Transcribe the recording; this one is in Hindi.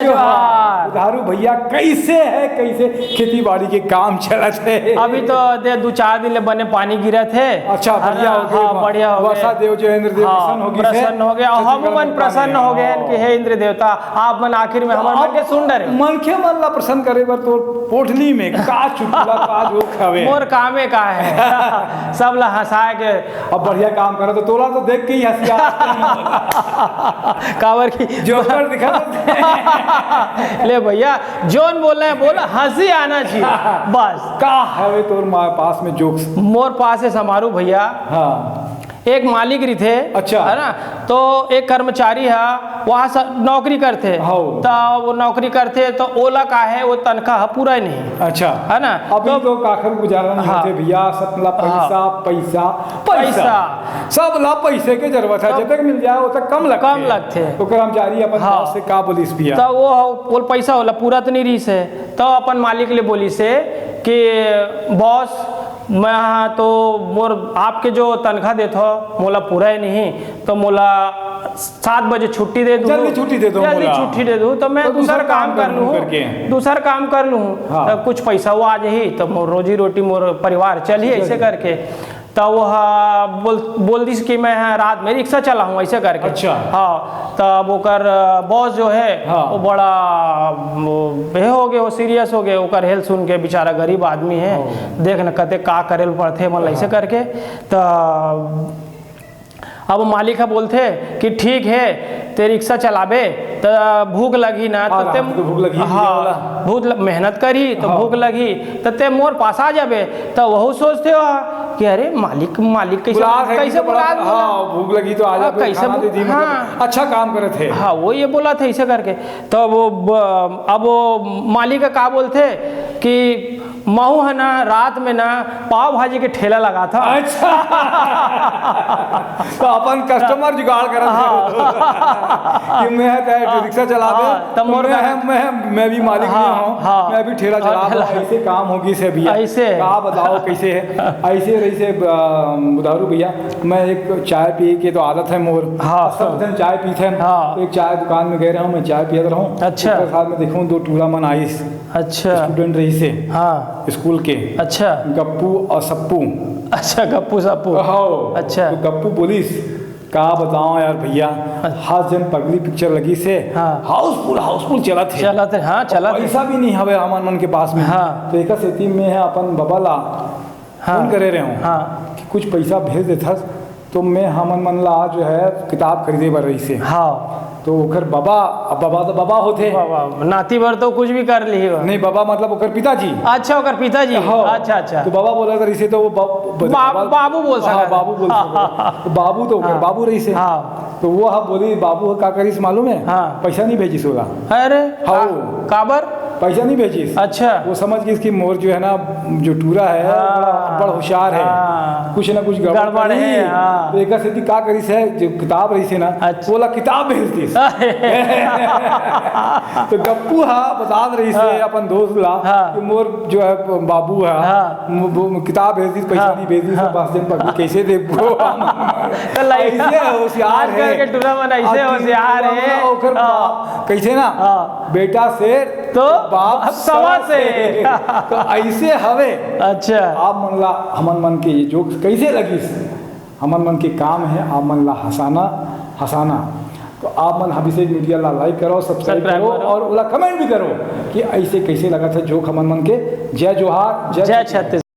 बुधारू भैया कैसे है, कैसे खेती बाड़ी के काम चलत है? अभी तो दे 2-4 दिन ले बने पानी गिरा थे। अच्छा, बढ़िया हो गया। हाँ, बढ़िया हो गया। वर्षा देव जो है इंद्र देव प्रसन्न हो गया। हम मन प्रसन्न हो गए कि हे इंद्र देवता, आप मन आखिर में हमर मन के सुन डरे। मन के मन ला प्रसन्न करे बर तो पोटली में का चुटला का जो खवे मोर कामे का है सब ला हंसाए के। अब बढ़िया काम करो तो तोला तो देख के ही हंसिया कावर की जोकर दिखा ले भैया जोन बोल रहे हैं बोला, हंसी आना चाहिए बस। का है तोर पास में जोक्स? मोर पास है समारू भैया। हाँ, एक मालिक रही थे, अच्छा है ना, तो एक कर्मचारी है वहाँ नौकरी करते, तो वो नौकरी करते तो ओला का है वो तनख्वाह पूरा ही नहीं। अच्छा, है ना, अभी तो काखर गुजारा नहीं होते भैया, सब ला पैसा पैसा पैसा, सब ला पैसे के जरूरत है, जब तक मिल जाए वो तक कम लगते तो कर्मचारी अपन बॉस से का बोलिस भैया, तो वो पैसा होला पूरा तो नहीं रही से, तो अपन मालिक ले बोली से कि बॉस मैं तो मोर आपके जो तनख्वाह देते हो मोला पूरा ही नहीं, तो मोला 7 बजे छुट्टी दे दूँ, जल्दी छुट्टी दे दो, जल्दी छुट्टी दे दूँ, तो मैं तो दूसरा काम कर लूँ, दूसरा काम कर लूँ। हाँ। तो कुछ पैसा वो आ जाही तो मोर रोजी रोटी मोर परिवार चलिए ऐसे करके। तो वो बोल दी कि मैं रात में रिक्शा चला हूँ ऐसे करके। अच्छा, हाँ, तब ओकर बॉस जो है हाँ, वो बड़ा बे हो गए, वो सीरियस हो गए, ओकर हेल्थ सुन के, बेचारा गरीब आदमी है, देख न कते का करे पड़ते मतलब ऐसे करके। तो अब मालिक है बोलते कि ठीक है ते रिक्शा चलाबे तो भूख लगी ना, तो ते भूख लगी, हाँ भूख मेहनत करी तो भूख लगी तो ते मोर पास आ जाबे, तो वह सोचते हो कि अरे मालिक कैसे बोला, हाँ भूख लगी तो आ जा, कैसे हाँ, अच्छा काम करे थे। हाँ वो ये बोला था ऐसे करके। तो अब वो मालिक का बोलते कि महू है ना रात में ना पाव भाजी के ठेला लगा था। अच्छा तो अपन कस्टमर जुगाड़ कर कि मैं रिक्शा चला दे, मैं भी मालिक नहीं हूँ, मैं भी ठेला चला दूँ, ऐसे काम होगी से भैया, ऐसे का बताओ कैसे है ऐसे रही से बुधारू भैया। मैं एक चाय पी के तो आदत है मोर, सब दिन चाय पीते हैं, तो एक चाय दुकान में गए रहा हूँ, मैं चाय पिया रहा हूँ। अच्छा, साथ में देखूँ 2 टूरा मन आइस, अच्छा स्टूडेंट रही से, हाँ स्कूल के, अच्छा गप्पू और सप्पू, अच्छा गप्पू सप्पू, अच्छा तो गप्पू पुलिस का बताओ यार भैया, हर जन पगली पिक्चर लगी से, हाउसफुल चला थे, हाँ चला, पैसा भी नहीं हवे हमारे मन के पास में, हाँ तो एक सेती में है अपन बाबा ला फोन करे रहे हूँ, हाँ कि कुछ पैसा भेज देता, तो मैं हमन मन ला जो है किताब खरीदे बर रही से, हाँ तो ओकर बाबा तो बाबा होते, नाती भर तो कुछ भी कर ली नहीं, बाबा मतलब ओकर पिताजी, अच्छा ओकर पिताजी, अच्छा तो बाबा बोला कर इसे, तो वो बाबू बोल सकता, बाबू बोल सकता, तो बाबू तो ओकर बाबू रही से, तो वो हाँ बोली बाबू का करीस मालूम है, पैसा नहीं भेजी सोला, अरे हाँ काबर पैसा नहीं भेजी, अच्छा वो समझ गई इसकी मोर जो है ना जो टूरा है बड़ा होशियार है, कुछ ना कुछ गड़बड़ है, तो एक स्थिति का करी से जो किताब रही से ना, बोला किताब भेज दी तो गप्पू बता रही से अपन दोस्त ला कि मोर जो है बाबू है किताब भेज दी, पैसा नहीं भेज दी, पास दिन पकड़ी कैसे दे होशियार है, कैसे ना बेटा से तो बाप सवा से तो ऐसे हवे। अच्छा आप मन ला हमन मन के ये जोक्स कैसे लगी, हमन मन के काम है आप मन ला हंसाना, तो आप मन अभिषेक मीडिया ला लाइक करो, सब्सक्राइब करो और ओला कमेंट भी करो कि ऐसे कैसे लगा था जोक हमन मन के। जय जोहार, जय छत्तीसगढ़।